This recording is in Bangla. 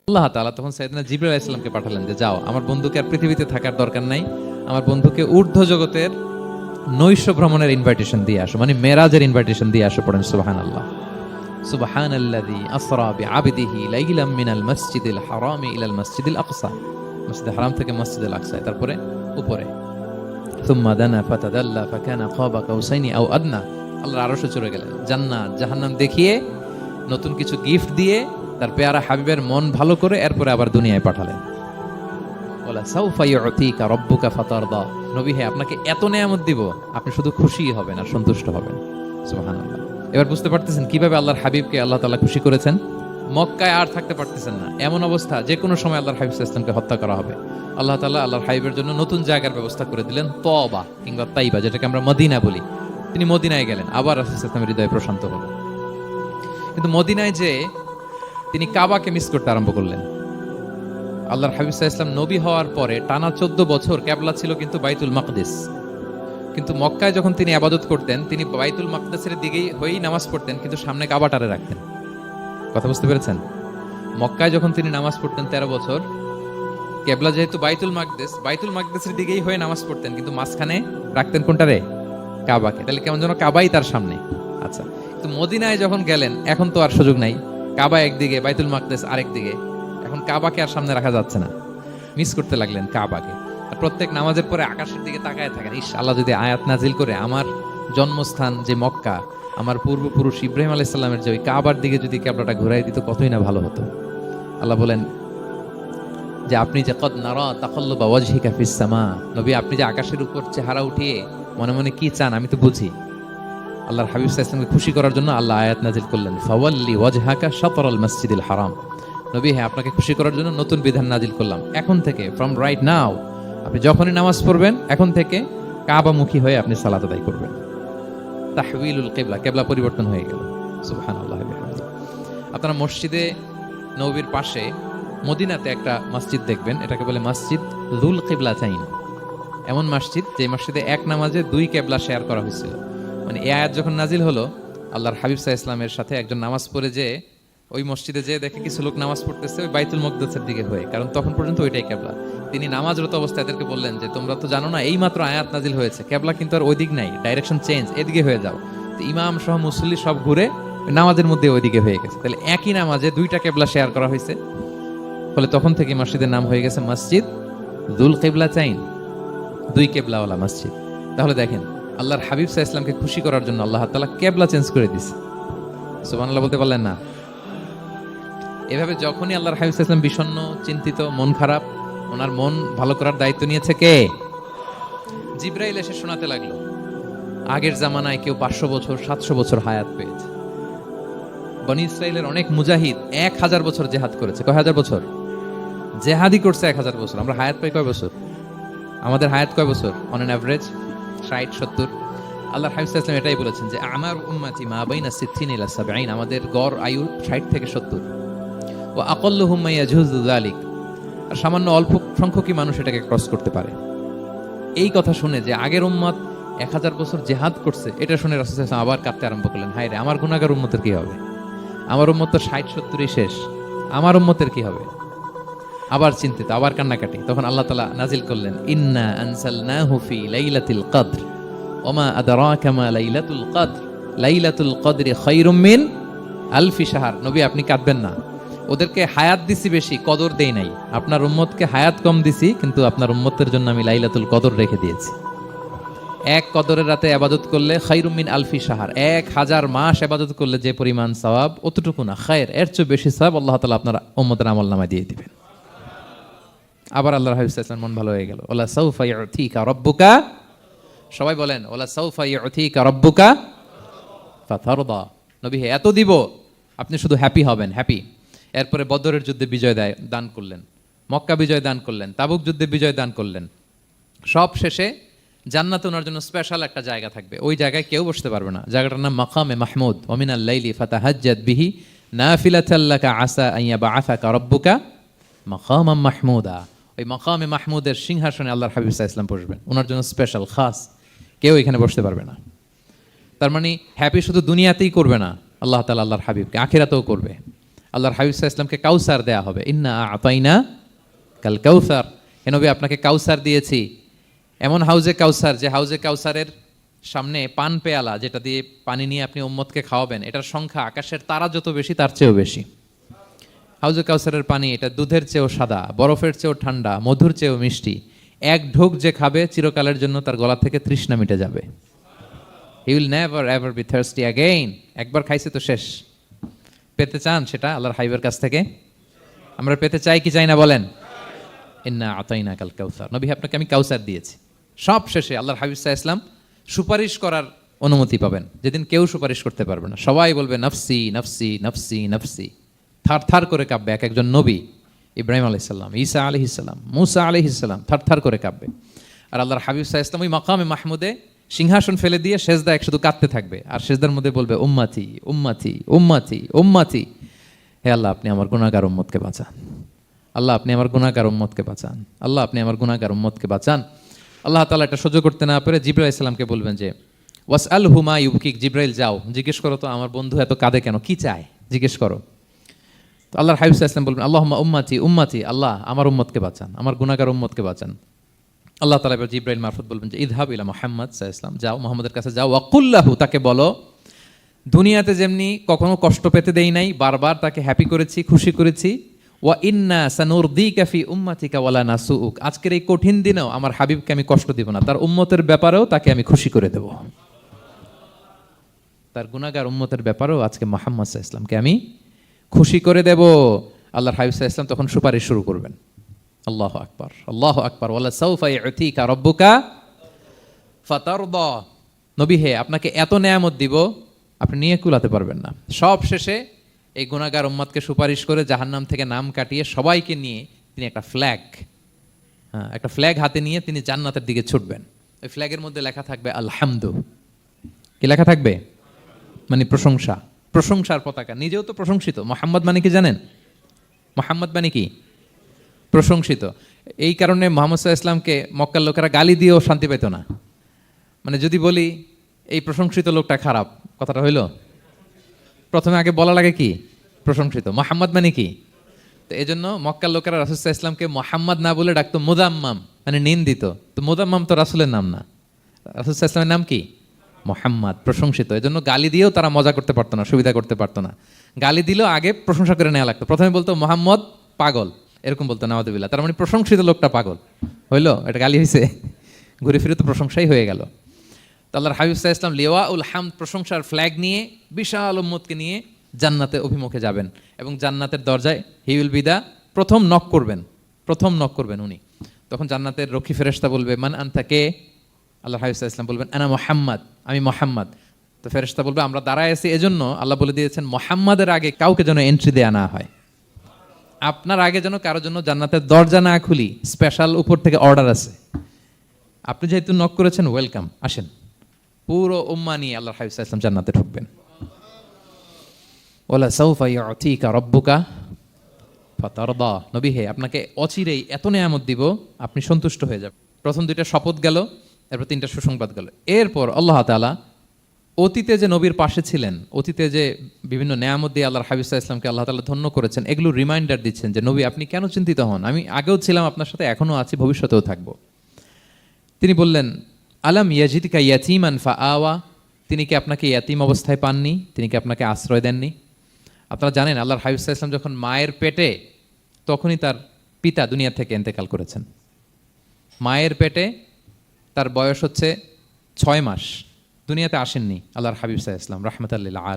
আল্লাহ তাআলা তখন সাইয়েদনা জিবরাইল আলাইহিস সালামকে পাঠালেন যে যাও, আমার বন্ধুকে আর পৃথিবীতে থাকার দরকার নাই, আমার বন্ধুকে ঊর্ধ্ব জগতের নৈশ ভ্রমণের ইনভাইটেশন দিয়ে আসো, মানে মেরাজের ইনভাইটেশন দিয়ে আসো। পড়েন সুবহানাল্লাহ। সুবহানাল্লাযী আসরা বিআবদিহি লাইলাম মিনাল মাসজিদিল হারামি ইলাল মাসজিদিল আকসা, মসজিদে হারাম থেকে মসজিদুল আকসা, তারপরে উপরে। সুম্মা দানা ফাতাদাল্লা ফাকানা কাবা কাউসাইনি আও আদনা, আল্লাহর আরশে চড়ে গেলেন, জান্নাত জাহান্নাম দেখিয়ে নতুন কিছু গিফট দিয়ে তার পেয়ারা হাবিবের মন ভালো করে এরপরে আবার দুনিয়ায় পাঠালেন। ওয়ালা সাউফা ইউতিকা রাব্বুকা ফাতারদা, নবী হে আপনাকে এত নেয়ামত দিব, আপনি শুধু খুশি হবেন আর সন্তুষ্ট হবেন। সুবহানাল্লাহ। এবার বুঝতে পারতেছেন কিভাবে আল্লাহর হাবিবকে আল্লাহ তাআলা খুশি করেছেন। মক্কায় আর থাকতে পারতেছেন না, এমন অবস্থা যে কোনো সময় আল্লাহর হাবিব সাল্লাল্লাহু আলাইহি ওয়াসাল্লামকে হত্যা করা হবে। আল্লাহ তাআলা আল্লাহর হাবিবের জন্য নতুন জায়গার ব্যবস্থা করে দিলেন, তওবা কিংবা তাইবা, যেটাকে আমরা মদিনা বলি। তিনি মদিনায় গেলেন, আবার রাসূল সাল্লাল্লাহু আলাইহি ওয়াসাল্লামের হৃদয় প্রশান্ত হলো। কিন্তু মদিনায় যে তিনি কাবাকে মিস করতে আরম্ভ করলেন। আল্লাহর হাবিব সাল্লাল্লাহু আলাইহি ওয়াসাল্লাম নবী হওয়ার পরে টানা 14 বছর কিবলা ছিল কিন্তু বাইতুল মাকদিস। কিন্তু মক্কায় যখন তিনি ইবাদত করতেন, তিনি বাইতুল মাকদিসের দিকেই হয়েই নামাজ পড়তেন, কিন্তু সামনে কাবাটারে রাখতেন। কথা বুঝতে পেরেছেন? মক্কায় যখন তিনি নামাজ পড়তেন 13 বছর, কিবলা যেহেতু বাইতুল মাকদিস, বাইতুল মাকদিসের দিকেই হয়ে নামাজ পড়তেন, কিন্তু মাঝখানে রাখতেন কোনটারে? কাবাকে। তাহলে কেমন যেন কাবাই তার সামনে। আচ্ছা, তো মদিনায় যখন গেলেন, এখন তো আর সুযোগ নাই, কাবা একদিকে, বাইতুল মাকদিস আরেক দিকে, এখন কাবাকে আর সামনে রাখা যাচ্ছে না, মিস করতে লাগলেন কাবাকে। আর প্রত্যেক নামাজের পরে আকাশের দিকে তাকায় থাকেন, ইস আল্লাহ যদি আয়াত নাজিল করে আমার জন্মস্থান যে মক্কা, আমার পূর্বপুরুষ ইব্রাহিম আলাইহিস সালামের যে ওই কাবার দিকে যদি কিবলাটা ঘুরাই দিত, কতই না ভালো হতো। আল্লাহ বলেন যে আপনি যে কদ নারা তাকাল্লুবা ওয়াজহিকা ফিস সামা, নবী আপনি যে আকাশের উপর চেহারা উঠিয়ে মনে মনে কি চান আমি তো বুঝি। আল্লাহর হাবিব সাল্লাল্লাহু আলাইহি ওয়াসাল্লামকে খুশি করার জন্য আল্লাহ আয়াত নাজিল করলেন, ফাওয়াল্লি ওয়াজহাকা শাতরাল মাসজিদিল হারাম। নবী হ্যাঁ, আপনাকে খুশি করার জন্য নতুন বিধান নাজিল করলাম, এখন থেকে ফ্রম রাইট নাও আপনি যখনই নামাজ পড়বেন, এখন থেকে কাবামুখী হয়ে আপনি সালাত আদায় করবেন। তাহওয়িলুল কিবলা, কিবলা পরিবর্তন হয়ে গেল। সুবহানাল্লাহ ওয়া বিহামদিহি। আপনারা মসজিদে নববীর পাশে মদিনাতে একটা মসজিদ দেখবেন, এটাকে বলে মসজিদ যুল কিবলাতাইন। এমন মসজিদ যে মসজিদে এক নামাজে দুই কিবলা শেয়ার করা হয়েছিল। মানে এই আয়াত যখন নাজিল হলো, আল্লাহর হাবিব সাল্লাল্লাহু আলাইহি ওয়াসাল্লামের সাথে একজন নামাজ পড়ে যে ওই মসজিদে যে দেখে কিছু লোক নামাজ পড়তেছে ওই বাইতুল মাকদিসের দিকে হয়ে, কারণ তখন পর্যন্ত ওইটাই কিবলা। তিনি নামাজরত অবস্থায় এদেরকে বললেন যে তোমরা তো জানো না এই মাত্র আয়াত নাজিল হয়েছে, কিবলা কিন্তু আর ওই দিক নাই, ডাইরেকশন চেঞ্জ, এদিকে হয়ে যাও। তো ইমাম সহ মুসল্লি সব ঘুরে নামাজের মধ্যে ওইদিকে হয়ে গেছে। তাহলে একই নামাজে দুইটা কিবলা শেয়ার করা হয়েছে, ফলে তখন থেকে মসজিদের নাম হয়ে গেছে মসজিদ যুল কিবলাতাইন, দুই কিবলাওয়ালা মসজিদ। তাহলে দেখেন আল্লাহর হাবিব সাল্লাল্লাহু আলাইহি ওয়াসাল্লামকে খুশি করার জন্য আল্লাহ তাআলা কিবলা চেঞ্জ করে দিয়েছে। সুবহানাল্লাহ বলতে পারলেন না? এভাবে যখনই আল্লাহর হাবিব সাল্লাল্লাহু আলাইহি ওয়াসাল্লাম বিষণ্ণ, চিন্তিত, মন খারাপ, ওনার মন ভালো করার দায়িত্ব নিয়েছে কে? জিবরাইল এসে শোনাতে লাগলো আগের জামানায় কেউ 500 বছর 700 বছর হায়াত পেয়েছে। বনি ইসরাইলের অনেক মুজাহিদ 1000 বছর জিহাদ করেছে। কয় হাজার বছর জিহাদই করছে? 1000 বছর। আমরা হায়াত পাই কয় বছর? আমাদের হায়াত কয় বছর অন এন এভারেজ? 60-70। আল্লাহর হাবিব সাল্লাল্লাহু আলাইহি ওয়াসাল্লাম এটাই বলেছেন যে আমার উম্মতি মা বাইনা 60 ইলা 70, আমাদের গড় আয়ু 60 থেকে 70। ওয়া আকাল্লুহুম মা ইয়াজুজু যালিক, আর সামান্য অল্প সংখ্যকই মানুষ এটাকে ক্রস করতে পারে। এই কথা শুনে যে আগের উম্মত 1000 বছর জিহাদ করছে, এটা শুনে রাসূল সাল্লাল্লাহু আলাইহি ওয়াসাল্লাম আবার কাঁদতে আরম্ভ করলেন, হায় রে আমার গুনাহগার উম্মতের কি হবে? আমার উম্মত তো 60-70ই শেষ, আমার উম্মতের কি হবে? আবার চিন্তিত, আবার কান্নাকাটি। তখন আল্লাহ তাআলা নাজিল করলেন, ইন্না আনসালনাহু ফি লাইলাতিল কদর ওমা আদরাকা মা লাইলাতুল কদর লাইলাতুল কদরি খায়রুম মিন আলফি শাহর। নবী আপনি কাঁদবেন না, ওদেরকে হায়াত দিছি বেশি, কদর দেই নাই। আপনার উম্মতকে হায়াত কম দিছি, কিন্তু আপনার উম্মতের জন্য আমি লাইলাতুল কদর রেখে দিয়েছি। এক কদরের রাতে ইবাদত করলে খায়রুম মিন আলফি শাহর, 1000 মাস ইবাদত করলে যে পরিমাণ সওয়াব, অতটুকু না, খায়ের এর চেয়ে বেশি সওয়াব আল্লাহ তাআলা আপনার উম্মতের আমলনামায় দিয়ে দিবেন। আবার আল্লাহর হাবিব সাল্লাল্লাহু আলাইহি ওয়াসাল্লাম মন ভালো হয়ে গেল। ওয়ালা সাউফা ইউতিকা রাব্বুকা, সবাই বলেন ওয়ালা সাউফা ইউতিকা রাব্বুকা ফাতারদা। নবী হে এত দিব, আপনি শুধু হ্যাপি হবেন, হ্যাপি। এরপরে বদরের যুদ্ধে বিজয় দান করলেন, মক্কা বিজয় দান করলেন, তাবুক যুদ্ধে বিজয় দান করলেন। সব শেষে জান্নাতে ওনার জন্য স্পেশাল একটা জায়গা থাকবে, ওই জায়গায় কেউ বসতে পারবে না। জায়গাটার নাম মাকামে মাহমুদ। ওয়া মিনাল লাইলি ফাতাহাজ্জাদ বিহি নাফিলাতাল লাকা আসা আন ইয়াবআসাকা রাব্বুকা মাকামাম মাহমুদা। ওই মাকামে মাহমুদের সিংহাসনে আল্লাহর হাবিব সাল্লাল্লাহু আলাইহি ওয়াসাল্লাম বসবেন, ওনার জন্য স্পেশাল খাস, কেউ এখানে বসতে পারবে না। তার মানে হ্যাপি শুধু দুনিয়াতেই করবে না আল্লাহ তাআলা আল্লাহর হাবিবকে, আখিরাতেও করবে। আল্লাহর হাবিব সাল্লাল্লাহু আলাইহি ওয়াসাল্লামকে কাউসার দেয়া হবে, ইন্না আতাইনা কাল কাউসার, হে নবী আপনাকে কাউসার দিয়েছি, এমন হাউজে কাউসার যে হাউজে কাউসারের সামনে পান পেয়ালা যেটা দিয়ে পানি নিয়ে আপনি উম্মতকে খাওয়াবেন, এটার সংখ্যা আকাশের তারা যত বেশি তার চেয়েও বেশি। হাউজে কাউসারের পানি এটা দুধের চেয়েও সাদা, বরফের চেয়েও ঠান্ডা, মধুর চেয়েও মিষ্টি। এক ঢোক যে খাবে চিরকালের জন্য তার গলা থেকে তৃষ্ণা মিটে যাবে। He will never ever be thirsty again. একবার খাইছে তো শেষ। পেতে চান সেটা আল্লাহর হাবিবের কাছ থেকে? আমরা পেতে চাই কি চাই না বলেন? ইন্না আতাইনা কাল কাউসার, নবী আপনাকে আমি কাউসার দিয়েছি। সব শেষে আল্লাহর হাবিব সাল্লাল্লাহু আলাইহি ওয়াসাল্লাম সুপারিশ করার অনুমতি পাবেন, যেদিন কেউ সুপারিশ করতে পারবে না। সবাই বলবে নফসি নফসি নফসি নফসি, থার থার করে কাঁপবে। এক একজন নবী, ইব্রাহিম আলাইহিস সালাম, ঈসা আলাইহিস সালাম, মুসা আলাইহিস সালাম, থার থার করে কাঁপবে। আর আল্লাহর হাবিব সাল্লাল্লাহু আলাইহি ওয়াসাল্লাম ওই মাকামে মাহমুদে সিংহাসন ফেলে দিয়ে সেজদায় শুধু কাঁদতে থাকবে, আর সেজদার মধ্যে বলবে উম্মতি উম্মতি উম্মতি উম্মতি। হে আল্লাহ আপনি আমার গুনাহগার উম্মতকে বাঁচান, আল্লাহ আপনি আমার গুনাহগার উম্মতকে বাঁচান, আল্লাহ আপনি আমার গুনাহগার উম্মতকে বাঁচান। আল্লাহ তাআলা এটা সহ্য করতে না পেরে জিবরাইল আলাইহিস সালামকে বলবেন যে ওয়াসআলহু মা ইউবকিক, জিবরাইল যাও জিজ্ঞেস করো তো আমার বন্ধু এত কাঁদে কেন, কি চায় জিজ্ঞেস করো। তো আল্লাহর হাবিব সাল্লাল্লাহু আলাইহি ওয়াসাল্লাম বলবেন আল্লাহুম্মা উম্মতি উম্মতি, আল্লাহ আমার উম্মতকে বাঁচান, আমার গুনাহগার উম্মতকে বাঁচান। আল্লাহ তাআলা এবার জিবরাইল মারফত বলবেন যে ইযহাব ইলা মুহাম্মদ সাল্লাল্লাহু আলাইহি ওয়াসাল্লাম, যাও মুহাম্মদের কাছে যাও, ওয়াকুল লাহু, তাকে বলো দুনিয়াতে যেমনি কখনো কষ্ট পেতে দেই নাই, বারবার তাকে হ্যাপি করেছি, খুশি করেছি। ওয়া ইন্না সানুরদিকা ফি উম্মাতিকা ওয়ালা নাসুউক, আজকের এই কঠিন দিনেও আমার হাবিবকে আমি কষ্ট দিব না, তার উম্মতের ব্যাপারেও তাকে আমি খুশি করে দেব। তার গুনাহগার উম্মতের ব্যাপারেও আজকে মুহাম্মদ সাল্লাল্লাহু আলাইহি ওয়াসাল্লামকে আমি খুশি করে দেব। আল্লাহর হাবিব সাল্লাল্লাহু আলাইহি ওয়াসাল্লাম তখন সুপারিশ শুরু করবেন। আল্লাহু আকবার, আল্লাহু আকবার। ওয়ালা সাউফা ইউতিকা রাব্বুকা ফাতারদা, নবী হে আপনাকে এত নেয়ামত দিব আপনি নিয়ে কুলাতে পারবেন না। সব শেষে এই গুনাহগার উম্মতকে সুপারিশ করে জাহান্নাম থেকে নাম কাটিয়ে সবাইকে নিয়ে তিনি একটা ফ্ল্যাগ হাতে নিয়ে তিনি জান্নাতের দিকে ছুটবেন। ওই ফ্ল্যাগের মধ্যে লেখা থাকবে আলহামদু। কি লেখা থাকবে? মানে প্রশংসা, প্রশংসার পতাকা। নিজেও তো প্রশংসিত। মুহাম্মদ মানে কি জানেন? মুহাম্মদ মানে কি? প্রশংসিত। এই কারণে মুহাম্মদ সাল্লাল্লাহু আলাইহি ওয়াসাল্লামকে মক্কার লোকেরা গালি দিয়েও শান্তি পেত না। মানে যদি বলি এই প্রশংসিত লোকটা খারাপ, কথাটা হইল? প্রথমে আগে বলা লাগে কি? প্রশংসিত। মুহাম্মদ মানে কি? তো এই জন্য মক্কার লোকেরা রাসূল সাল্লাল্লাহু আলাইহি ওয়াসাল্লামকে মুহাম্মদ না বলে ডাকতো মুদাম্মাম, মানে নিন্দিত। তো মুদাম্মাম তো রাসূলের নাম না, রাসূল সাল্লাল্লাহু আলাইহি ওয়াসাল্লামের নাম কি? মুহাম্মদ, প্রশংসিত। এই জন্য গালি দিয়েও তারা মজা করতে পারতো না, সুবিধা করতে পারতো না। গালি দিলেও আগে প্রশংসা করে নেওয়া লাগতো। প্রথমে বলতো মুহাম্মদ পাগল, এরকম বলতো নাউযুবিল্লাহ, তার মানে প্রশংসিত লোকটা পাগল। হইলো? এটা গালি হয়েছে? ঘুরে ফিরে তো প্রশংসাই হয়ে গেল। তো আল্লাহর হাবিব সাল্লাল্লাহু আলাইহি ওয়াসাল্লাম লিওয়াউল হামদ, প্রশংসার ফ্ল্যাগ নিয়ে বিশাল উম্মতকে নিয়ে জান্নাতে অভিমুখে যাবেন এবং জান্নাতের দরজায় হি উইল বি দা প্রথম নক করবেন উনি। তখন জান্নাতের রক্ষী ফেরেশতা বলবে মান আনতা, কে? আল্লাহর হাবিব সাল্লাল্লাহু আলাইহি ওয়াসাল্লাম বলবেন আনা মুহাম্মদ, আমি মুহাম্মদ। তো ফেরেশতা বলবে আমরা দাঁড়ায় আছি এজন্য আল্লাহ বলে দিয়েছেন মুহাম্মাদের আগে কাউকে যেন এন্ট্রি দেয়া না হয়। আপনার আগে যেন কারোর জন্য জান্নাতের দরজা না খুলি, স্পেশাল উপর থেকে অর্ডার আছে। আপনি যেহেতু নক করেছেন, ওয়েলকাম, আসেন। পুরো উম্মাহ নিয়ে আল্লাহর হাবিব সাল্লাল্লাহু আলাইহি ওয়াসাল্লাম জান্নাতে ঢুকবেন। ওয়ালা সাউফা ইউতিকা রাব্বুকা ফাতারদা, নবী হে আপনাকে অচিরেই এত নেয়ামত দিব আপনি সন্তুষ্ট হয়ে যাবেন। প্রথম দুইটা শপথ গেল, এরপর তিনটা সুসংবাদ গেল। এরপর আল্লাহ তাআলা অতীতে যে নবীর পাশে ছিলেন, অতীতে যে বিভিন্ন নেয়ামত দিয়ে আল্লাহর হাবিব সাল্লাল্লাহু আলাইহি ওয়াসাল্লামকে আল্লাহ তাআলা ধন্য করেছেন, এগুলো রিমাইন্ডার দিচ্ছেন যে নবী আপনি কেন চিন্তিত হন, আমি আগেও ছিলাম আপনার সাথে, এখনো আছি, ভবিষ্যতেও থাকবো। তিনি বললেন আলাম ইয়াজিদকা ইয়াতীমান ফাআওয়া, তিনি কি আপনাকে ইয়াতীম অবস্থায় পাননি? তিনি কি আপনাকে আশ্রয় দেননি? আপনারা জানেন আল্লাহর হাবিব সাল্লাল্লাহু আলাইহি ওয়াসাল্লাম যখন মায়ের পেটে, তখনই তার পিতা দুনিয়া থেকে ইন্তেকাল করেছেন। মায়ের পেটে তার বয়স হচ্ছে 6 মাস, দুনিয়াতে আসেননি আল্লাহর হাবিব সাল্লাল্লাহু আলাইহি ওয়াসাল্লাম রাহমাতাল লিল আলামিন।